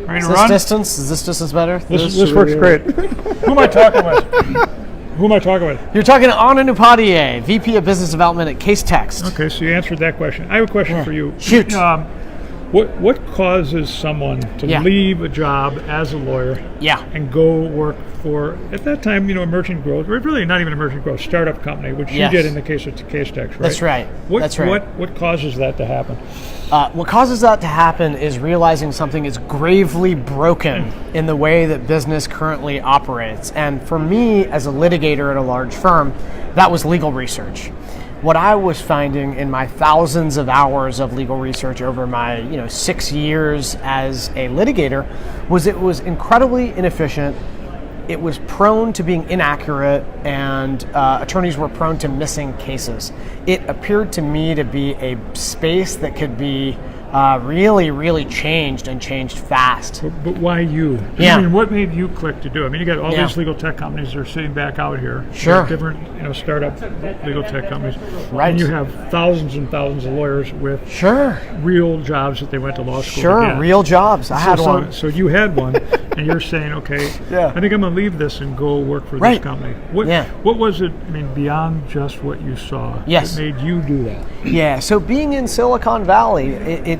Ready to Is run? Is this distance better? This works great. Who am I talking with? You're talking to Anand Upadhye, VP of Business Development at Casetext. Okay, so you answered that question. I have a question for you. Shoot. What causes someone to leave a job as a lawyer and go work for, at that time, emerging growth, or really not even emerging growth, startup company, which you did in the case of Casetext, right? That's right. What causes that to happen? What causes that to happen is realizing something is gravely broken in the way that business currently operates. And for me, as a litigator at a large firm, that was legal research. What I was finding in my thousands of hours of legal research over my 6 years as a litigator was it was incredibly inefficient. It was prone to being inaccurate, and attorneys were prone to missing cases. It appeared to me to be a space that could be really, really changed and changed fast. But why you? Yeah. I mean, what made you click to do it? I mean, you got all these legal tech companies that are sitting back out here. Sure. Different, startup legal tech companies. Right. And you have thousands and thousands of lawyers with real jobs that they went to law school to get. Real jobs. I had one. So you had one, and you're saying, okay, I think I'm going to leave this and go work for this company. What was it, beyond just what you saw that made you do that? Yeah, so being in Silicon Valley,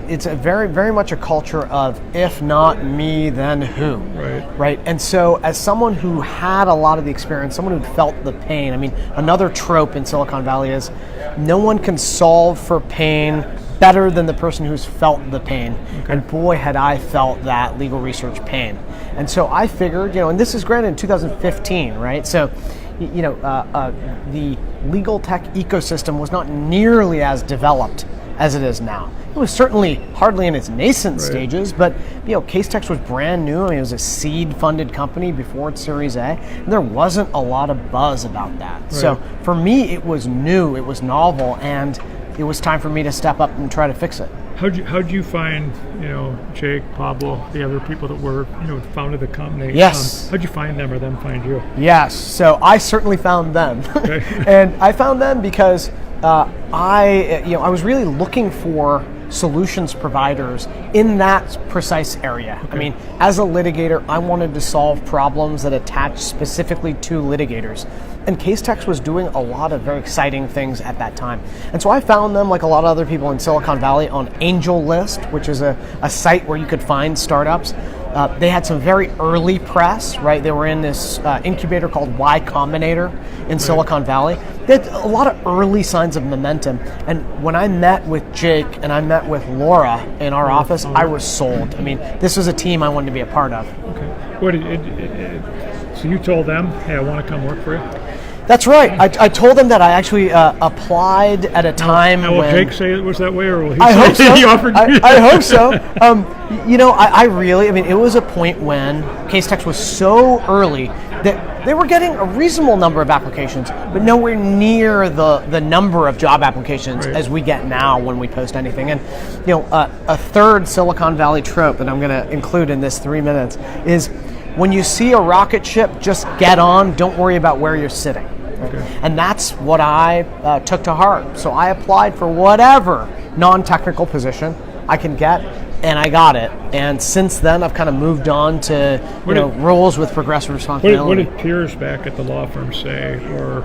it's a very, very much a culture of if not me, then who? Right. And so as someone who had a lot of the experience, someone who felt the pain, another trope in Silicon Valley is no one can solve for pain better than the person who's felt the pain. And boy, had I felt that legal research pain. And so I figured, and this is granted in 2015, right? So, the legal tech ecosystem was not nearly as developed as it is now. It was certainly hardly in its nascent stages, but Casetext was brand new. It was a seed-funded company before its Series A. And there wasn't a lot of buzz about that. So for me, it was new, it was novel, and it was time for me to step up and try to fix it. How'd you find, Jake, Pablo, the other people that were, founded the company? Yes. How'd you find them or them find you? Yes. So I certainly found them. And I found them because I was really looking for solutions providers in that precise area. As a litigator, I wanted to solve problems that attach specifically to litigators. And Casetext was doing a lot of very exciting things at that time. And so I found them, like a lot of other people in Silicon Valley, on Angel List, which is a site where you could find startups. They had some very early press, right? They were in this incubator called Y Combinator in Silicon Valley. They had a lot of early signs of momentum. And when I met with Jake and I met with Laura in our office, I was sold. This was a team I wanted to be a part of. So you told them, hey, I want to come work for you? That's right. I told them that I actually applied at a time when... will Jake say it was that way, or will he say so. He offered you? I hope so. I really, it was a point when Casetext was so early that they were getting a reasonable number of applications, but nowhere near the number of job applications as we get now when we post anything. And, a third Silicon Valley trope that I'm going to include in this 3 minutes is when you see a rocket ship, just get on, don't worry about where you're sitting. And that's what I took to heart. So I applied for whatever non-technical position I can get, and I got it. And since then, I've kind of moved on to roles with progressive responsibility. What did peers back at the law firm say, or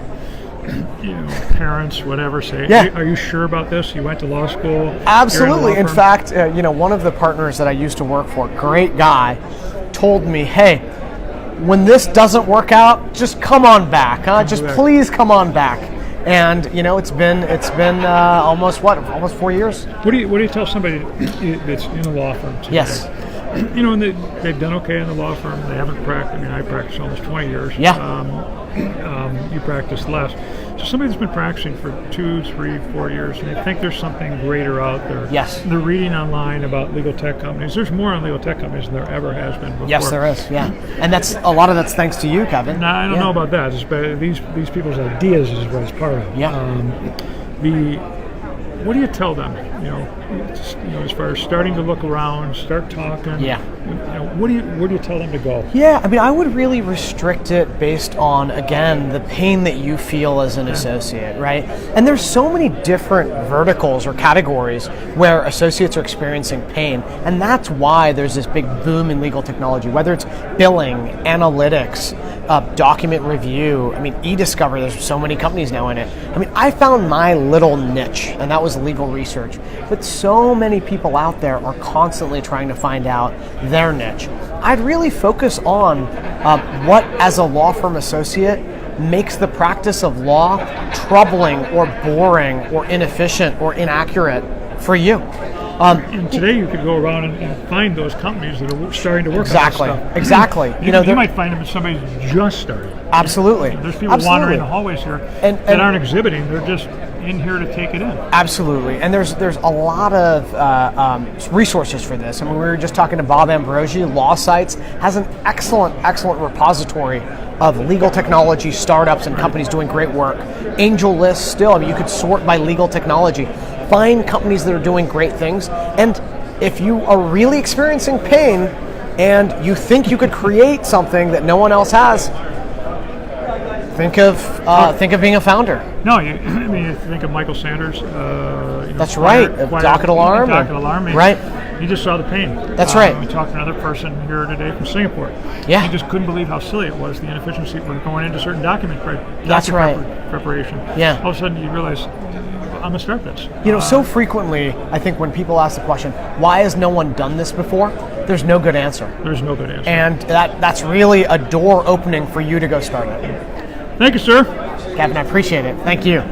parents, whatever, say? Are you sure about this? You went to law school? Absolutely. In fact, one of the partners that I used to work for, great guy, told me, hey, when this doesn't work out, just come on back, please come on back. And it's been almost 4 years. What do you tell somebody that's in a law firm today? Yes. And they've done okay in the law firm. They haven't practiced. I practiced almost 20 years. You practice less. So somebody that's been practicing for 2, 3, 4 years, and they think there's something greater out there. Yes. They're reading online about legal tech companies. There's more on legal tech companies than there ever has been before. Yes, there is. Yeah, and a lot of that's thanks to you, Kevin. I don't know about that. These people's ideas is what it's part of. Yeah. What do you tell them? as far as starting to look around, start talking? Yeah. Where do you tell them to go? Yeah, I mean, I would really restrict it based on, again, the pain that you feel as an associate, right? And there's so many different verticals or categories where associates are experiencing pain, and that's why there's this big boom in legal technology, whether it's billing, analytics, document review. I mean, e-discovery, there's so many companies now in it. I mean, I found my little niche, and that was legal research. But so many people out there are constantly trying to find out their niche. I'd really focus on what, as a law firm associate, makes the practice of law troubling or boring or inefficient or inaccurate for you. And today you could go around and find those companies that are starting to work on that stuff. Exactly. You might find them if somebody's just starting. Absolutely. There's people wandering the hallways here that aren't exhibiting. They're just in here to take it in. Absolutely. And there's a lot of resources for this. I mean, we were just talking to Bob Ambrosi. Law Sites has an excellent repository of legal technology startups and companies doing great work. Angel List still, I mean, you could sort by legal technology. Find companies that are doing great things, and if you are really experiencing pain and you think you could create something that no one else has, think of being a founder. No, you think of Michael Sanders. That's right. Docket Alarm. Right. He just saw the pain. That's right. We talked to another person here today from Singapore. Yeah. He just couldn't believe how silly it was, the inefficiency when going into certain document preparation. Yeah. All of a sudden you realize, I'm going to start this. So frequently, I think when people ask the question, why has no one done this before? There's no good answer. There's no good answer. And that's really a door opening for you to go start it. Thank you, sir. Gavin, I appreciate it. Thank you.